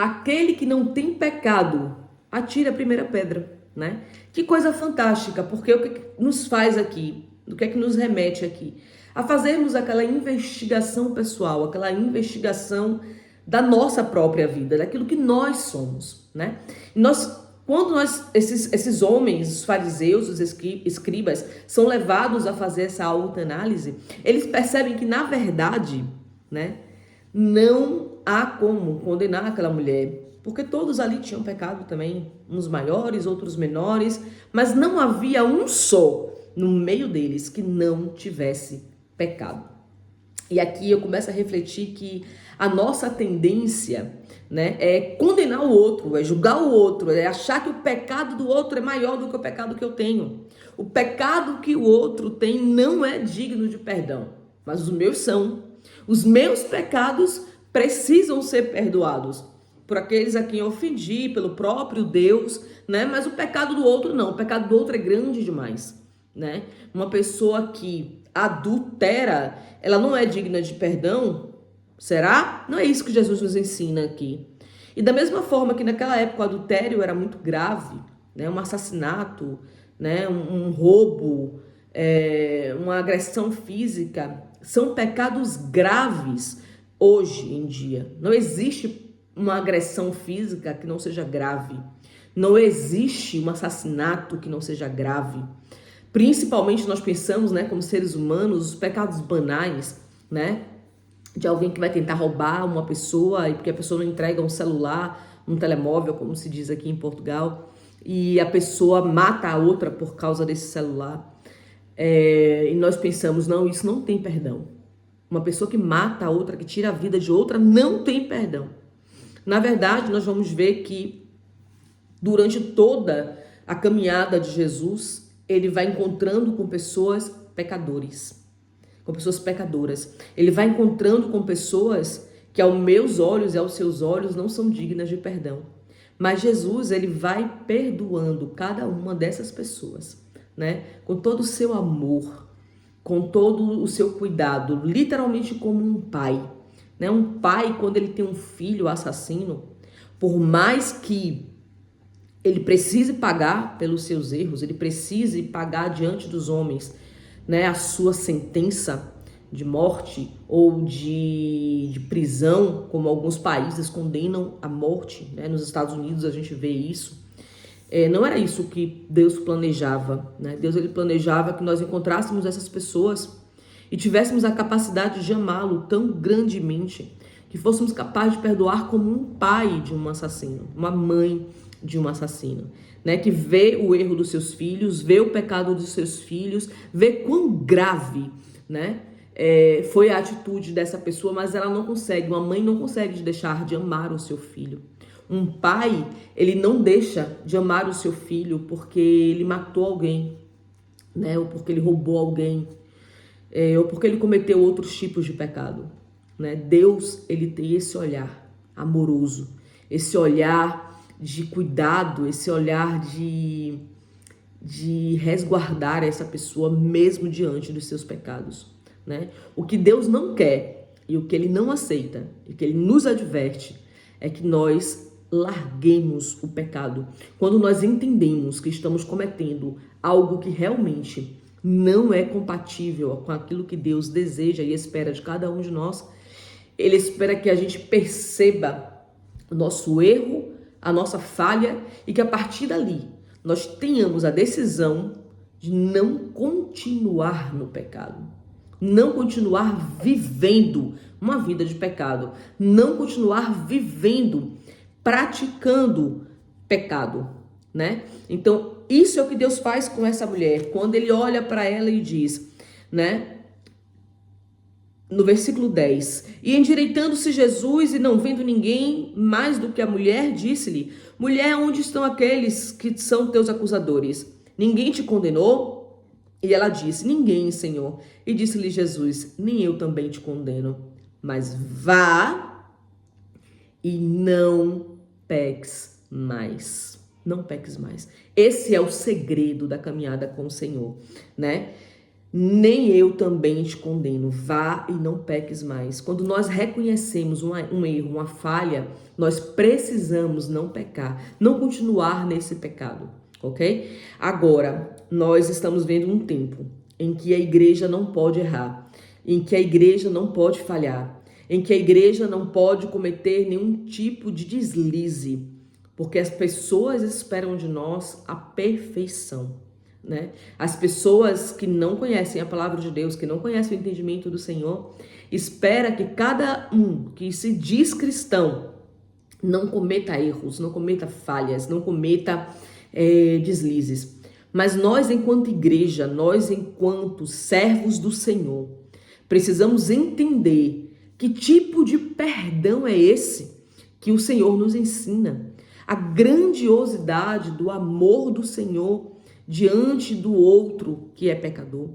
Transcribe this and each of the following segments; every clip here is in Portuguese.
aquele que não tem pecado, atire a primeira pedra, né? Que coisa fantástica, porque o que nos faz aqui, o que é que nos remete aqui? A fazermos aquela investigação pessoal, aquela investigação da nossa própria vida, daquilo que nós somos, né? Esses homens, os fariseus, os escribas, são levados a fazer essa autoanálise, eles percebem que, na verdade, né, não há como condenar aquela mulher, porque todos ali tinham pecado também, uns maiores, outros menores, mas não havia um só no meio deles que não tivesse pecado. E aqui eu começo a refletir que a nossa tendência, né, é condenar o outro, é julgar o outro, é achar que o pecado do outro é maior do que o pecado que eu tenho. O pecado que o outro tem não é digno de perdão, mas os meus são. Os meus pecados precisam ser perdoados por aqueles a quem eu ofendi, pelo próprio Deus, né? Mas o pecado do outro não, o pecado do outro é grande demais, né? Uma pessoa que adultera, ela não é digna de perdão? Será? Não é isso que Jesus nos ensina aqui. E da mesma forma que naquela época o adultério era muito grave, né? Um assassinato, né? Um roubo, uma agressão física, são pecados graves hoje em dia. Não existe uma agressão física que não seja grave. Não existe um assassinato que não seja grave. Principalmente nós pensamos, né, como seres humanos, os pecados banais, né, de alguém que vai tentar roubar uma pessoa e porque a pessoa não entrega um celular, um telemóvel, como se diz aqui em Portugal, e a pessoa mata a outra por causa desse celular. E nós pensamos, não, isso não tem perdão. Uma pessoa que mata a outra, que tira a vida de outra, não tem perdão. Na verdade, nós vamos ver que durante toda a caminhada de Jesus, ele vai encontrando com pessoas pecadores, com pessoas pecadoras. Ele vai encontrando com pessoas que aos meus olhos e aos seus olhos não são dignas de perdão. Mas Jesus, ele vai perdoando cada uma dessas pessoas, né? Com todo o seu amor, com todo o seu cuidado, literalmente como um pai, né? Um pai, quando ele tem um filho assassino, por mais que ele precise pagar pelos seus erros, ele precise pagar diante dos homens, né, a sua sentença de morte ou de prisão, como alguns países condenam a morte, né? Nos Estados Unidos a gente vê isso. Não era isso que Deus planejava, né? Deus, ele planejava que nós encontrássemos essas pessoas e tivéssemos a capacidade de amá-lo tão grandemente, que fôssemos capazes de perdoar como um pai de um assassino, uma mãe de um assassino, né? Que vê o erro dos seus filhos, vê o pecado dos seus filhos, vê quão grave, né, foi a atitude dessa pessoa, mas ela não consegue, uma mãe não consegue deixar de amar o seu filho. Um pai, ele não deixa de amar o seu filho porque ele matou alguém, né? Ou porque ele roubou alguém, ou porque ele cometeu outros tipos de pecado, né? Deus, ele tem esse olhar amoroso, esse olhar de cuidado, esse olhar de resguardar essa pessoa mesmo diante dos seus pecados, né? O que Deus não quer e o que ele não aceita e que ele nos adverte é que nós larguemos o pecado. Quando nós entendemos que estamos cometendo algo que realmente não é compatível com aquilo que Deus deseja e espera de cada um de nós, ele espera que a gente perceba o nosso erro, a nossa falha e que a partir dali nós tenhamos a decisão de não continuar no pecado, não continuar vivendo uma vida de pecado, não continuar vivendo, praticando pecado, né? Então, isso é o que Deus faz com essa mulher, quando ele olha para ela e diz, né? No versículo 10, e endireitando-se Jesus e não vendo ninguém mais do que a mulher, disse-lhe, mulher, onde estão aqueles que são teus acusadores? Ninguém te condenou? E ela disse, ninguém, Senhor. E disse-lhe Jesus, nem eu também te condeno, mas vá e não peques mais. Não peques mais. Esse é o segredo da caminhada com o Senhor, né? nem eu também te condeno. Vá e não peques mais. Quando nós reconhecemos um erro, uma falha, nós precisamos não pecar, não continuar nesse pecado, ok? Agora, nós estamos vendo um tempo em que a igreja não pode errar, em que a igreja não pode falhar, em que a igreja não pode cometer nenhum tipo de deslize, porque as pessoas esperam de nós a perfeição, né? As pessoas que não conhecem a palavra de Deus, que não conhecem o entendimento do Senhor, espera que cada um que se diz cristão não cometa erros, não cometa falhas, não cometa deslizes. Mas nós, enquanto igreja, nós, enquanto servos do Senhor, precisamos entender que tipo de perdão é esse que o Senhor nos ensina. A grandiosidade do amor do Senhor diante do outro que é pecador,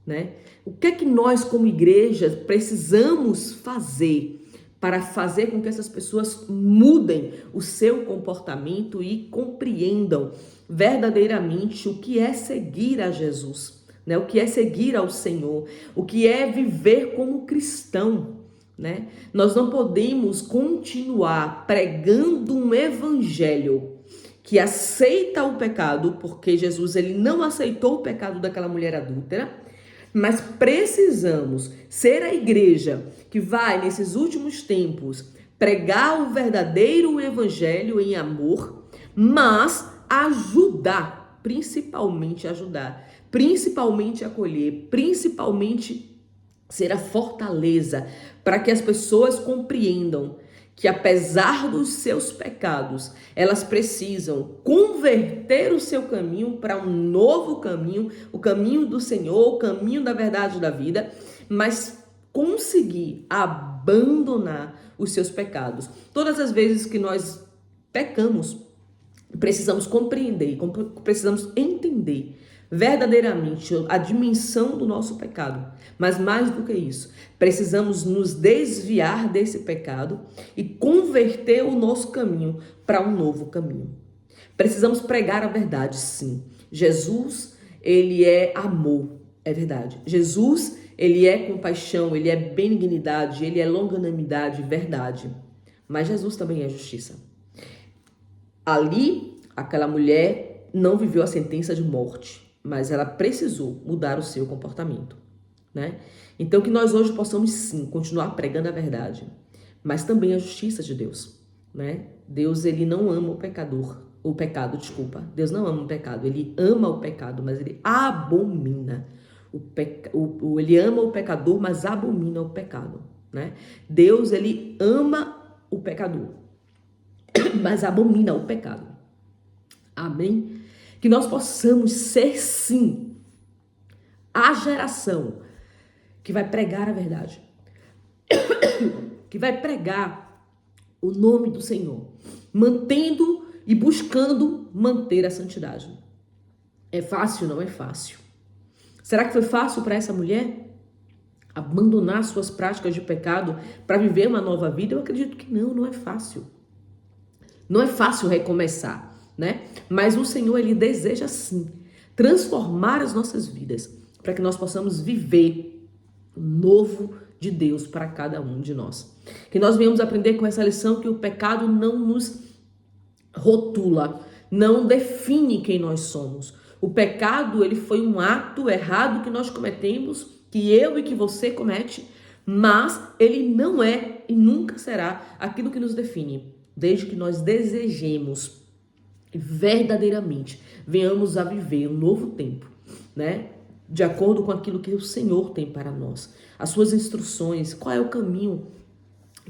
né? O que é que nós, como igreja, precisamos fazer para fazer com que essas pessoas mudem o seu comportamento e compreendam verdadeiramente o que é seguir a Jesus, né? O que é seguir ao Senhor, o que é viver como cristão, né? Nós não podemos continuar pregando um evangelho que aceita o pecado, porque Jesus ele não aceitou o pecado daquela mulher adúltera, mas precisamos ser a igreja que vai, nesses últimos tempos, pregar o verdadeiro evangelho em amor, mas ajudar, principalmente acolher, principalmente ser a fortaleza para que as pessoas compreendam que apesar dos seus pecados, elas precisam converter o seu caminho para um novo caminho, o caminho do Senhor, o caminho da verdade da vida, mas conseguir abandonar os seus pecados. Todas as vezes que nós pecamos, precisamos compreender, precisamos entender verdadeiramente a dimensão do nosso pecado. Mas mais do que isso, precisamos nos desviar desse pecado e converter o nosso caminho para um novo caminho. Precisamos pregar a verdade, sim. Jesus, ele é amor, é verdade. Jesus, ele é compaixão, ele é benignidade, ele é longanimidade, verdade. Mas Jesus também é justiça. Ali, aquela mulher não viveu a sentença de morte, mas ela precisou mudar o seu comportamento, né? Então que nós hoje possamos sim continuar pregando a verdade, mas também a justiça de Deus, né? Deus, ele não ama o pecado, Deus não ama o pecado, ele ama o pecado, mas ele abomina ele ama o pecador, mas abomina o pecado, né? Deus, ele ama o pecador, mas abomina o pecado. Amém? Que nós possamos ser, sim, a geração que vai pregar a verdade, que vai pregar o nome do Senhor, mantendo e buscando manter a santidade. É fácil? Não é fácil. Será que foi fácil para essa mulher abandonar suas práticas de pecado para viver uma nova vida? Eu acredito que não, não é fácil. Não é fácil recomeçar, né? Mas o Senhor, ele deseja sim transformar as nossas vidas para que nós possamos viver o novo de Deus para cada um de nós. Que nós venhamos aprender com essa lição que o pecado não nos rotula, não define quem nós somos. O pecado, ele foi um ato errado que nós cometemos, que eu e que você comete, mas ele não é e nunca será aquilo que nos define, desde que nós desejemos verdadeiramente venhamos a viver um novo tempo, né? De acordo com aquilo que o Senhor tem para nós, as suas instruções, qual é o caminho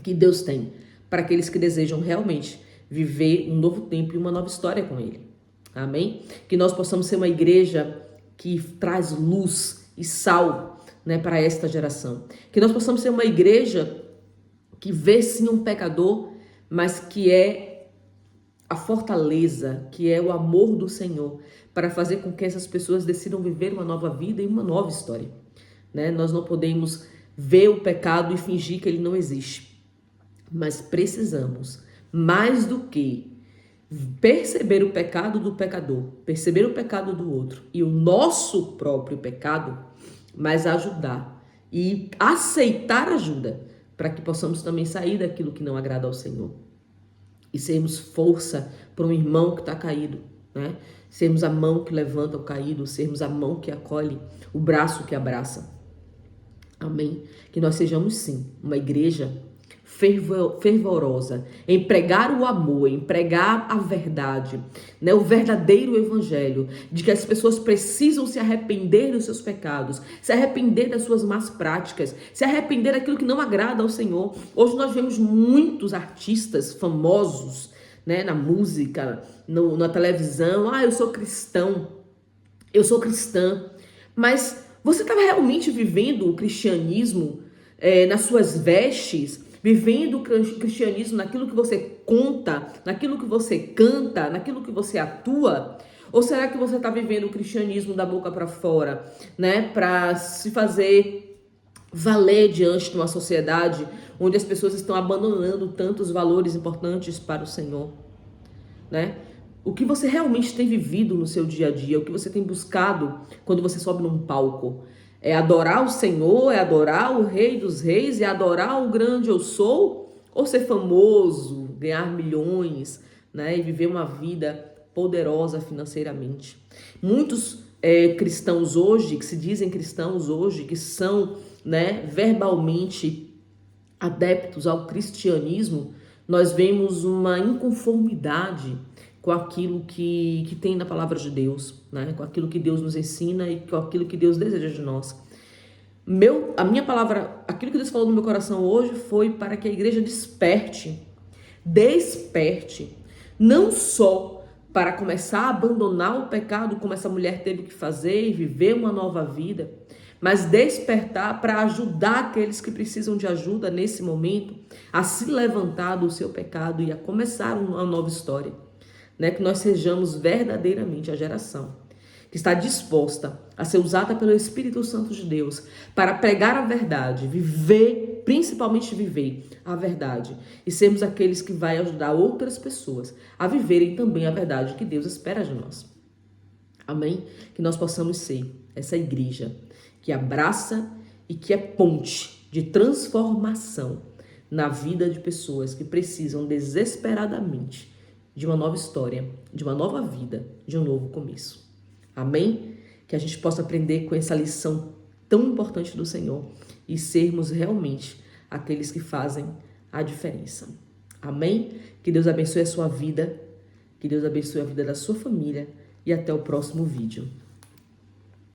que Deus tem para aqueles que desejam realmente viver um novo tempo e uma nova história com Ele. Amém? Que nós possamos ser uma igreja que traz luz e sal, né, para esta geração. Que nós possamos ser uma igreja que vê sim um pecador, mas que é a fortaleza, que é o amor do Senhor, para fazer com que essas pessoas decidam viver uma nova vida e uma nova história, né? Nós não podemos ver o pecado e fingir que ele não existe, mas precisamos, mais do que perceber o pecado do pecador, perceber o pecado do outro e o nosso próprio pecado, mas ajudar e aceitar ajuda para que possamos também sair daquilo que não agrada ao Senhor e sermos força para um irmão que está caído, né? Sermos a mão que levanta o caído, sermos a mão que acolhe, o braço que abraça. Amém? Que nós sejamos, sim, uma igreja fervorosa em pregar o amor, em pregar a verdade, né? O verdadeiro evangelho, de que as pessoas precisam se arrepender dos seus pecados, se arrepender das suas más práticas, se arrepender daquilo que não agrada ao Senhor. Hoje nós vemos muitos artistas famosos, né? Na música, na televisão. Eu sou cristão, eu sou cristã, mas você estava realmente vivendo o cristianismo nas suas vestes, vivendo o cristianismo naquilo que você conta, naquilo que você canta, naquilo que você atua? Ou será que você está vivendo o cristianismo da boca para fora, né? Para se fazer valer diante de uma sociedade onde as pessoas estão abandonando tantos valores importantes para o Senhor, né? O que você realmente tem vivido no seu dia a dia, o que você tem buscado quando você sobe num palco? É adorar o Senhor, é adorar o Rei dos Reis, é adorar o grande eu sou? Ou ser famoso, ganhar milhões, né? E viver uma vida poderosa financeiramente? Muitos cristãos hoje, que se dizem cristãos hoje, que são, né, verbalmente adeptos ao cristianismo, nós vemos uma inconformidade com aquilo que tem na palavra de Deus, né? Com aquilo que Deus nos ensina e com aquilo que Deus deseja de nós. A minha palavra, aquilo que Deus falou no meu coração hoje foi para que a igreja desperte, não só para começar a abandonar o pecado como essa mulher teve que fazer e viver uma nova vida, mas despertar para ajudar aqueles que precisam de ajuda nesse momento a se levantar do seu pecado e a começar uma nova história, né? Que nós sejamos verdadeiramente a geração que está disposta a ser usada pelo Espírito Santo de Deus para pregar a verdade, viver, principalmente viver a verdade, e sermos aqueles que vai ajudar outras pessoas a viverem também a verdade que Deus espera de nós. Amém? Que nós possamos ser essa igreja que abraça e que é ponte de transformação na vida de pessoas que precisam desesperadamente de uma nova história, de uma nova vida, de um novo começo. Amém? Que a gente possa aprender com essa lição tão importante do Senhor e sermos realmente aqueles que fazem a diferença. Amém? Que Deus abençoe a sua vida, que Deus abençoe a vida da sua família e até o próximo vídeo.